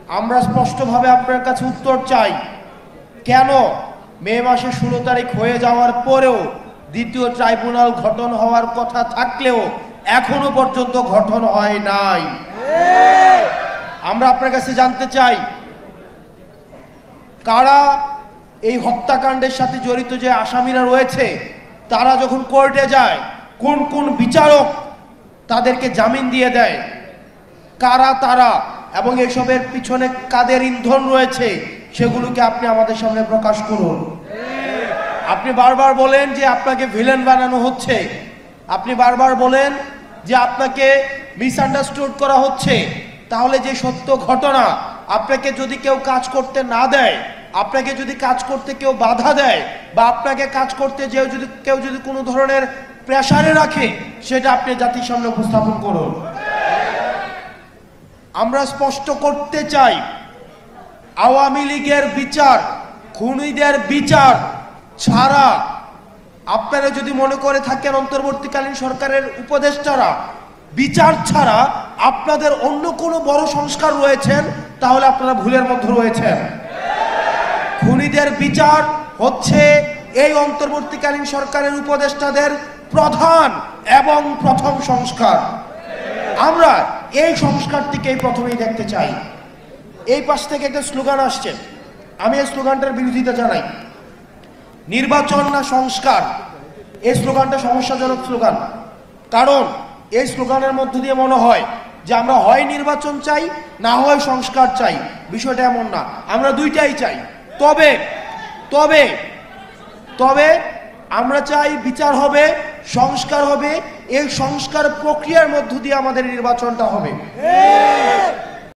আমরা স্পষ্টভাবে আপনার কাছে উত্তর চাই, কেন মে মাসে 16 তারিখ হয়ে যাওয়ার পরেও দ্বিতীয় ট্রাইব্যুনাল গঠন হওয়ার কথা থাকলেও এখনো পর্যন্ত গঠন হয় নাই? আমরা আপনার কাছে জানতে চাই, কারা এই হত্যাকাণ্ডের সাথে জড়িত যে আসামিরা রয়েছে তারা যখন কোর্টে যায় কোন কোন বিচারক তাদেরকে জামিন দিয়ে দেয়, কারা তারা এবং এসবের পিছনে কাদের ইন্ধন রয়েছে সেগুলোকে আপনি আমাদের সামনে প্রকাশ করুন। আপনি বারবার বলেন যে আপনাকে ভিলেন বানানো হচ্ছে, আপনি বারবার বলেন যে আপনাকে মিসআন্ডারস্টুড করা হচ্ছে। তাহলে যে সত্য ঘটনা, আপনাকে যদি কেউ কাজ করতে না দেয়, আপনাকে যদি কাজ করতে কেউ বাধা দেয় বা আপনাকে কাজ করতে কেউ যদি কোনো ধরনের প্রেসারে রাখে, সেটা আপনি জাতির সামনে উপস্থাপন করুন। আমরা স্পষ্ট করতে চাই, আওয়ামী লীগের বিচার, খুনিদের বিচার ছাড়া আপনারা যদি মনে করে থাকেন অন্তর্বর্তীকালীন সরকারের উপদেষ্টারা বিচার ছাড়া আপনাদের অন্য কোনো বড় সংস্কার রয়েছেন, তাহলে আপনারা ভুলের মধ্যে রয়েছেন। খুনিদের বিচার হচ্ছে এই অন্তর্বর্তীকালীন সরকারের উপদেষ্টাদের প্রধান এবং প্রথম সংস্কার। আমরা এই সংস্কারটিকেই প্রথমেই দেখতে চাই। এই পাশ থেকে একটা স্লোগান আসছে, আমি এই স্লোগানটার বিরোধিতা জানাই। নির্বাচন না সংস্কার, এই স্লোগানটা সমস্যাজনক স্লোগান। কারণ এই স্লোগানের মধ্য দিয়ে মনে হয় যে আমরা হয় নির্বাচন চাই না হয় সংস্কার চাই। বিষয়টা এমন না, আমরা দুইটাই চাই। তবে তবে তবে আমরা চাই বিচার হবে, সংস্কার হবে, এই সংস্কার প্রক্রিয়ার মধ্য দিয়ে আমাদের নির্বাচনটা হবে।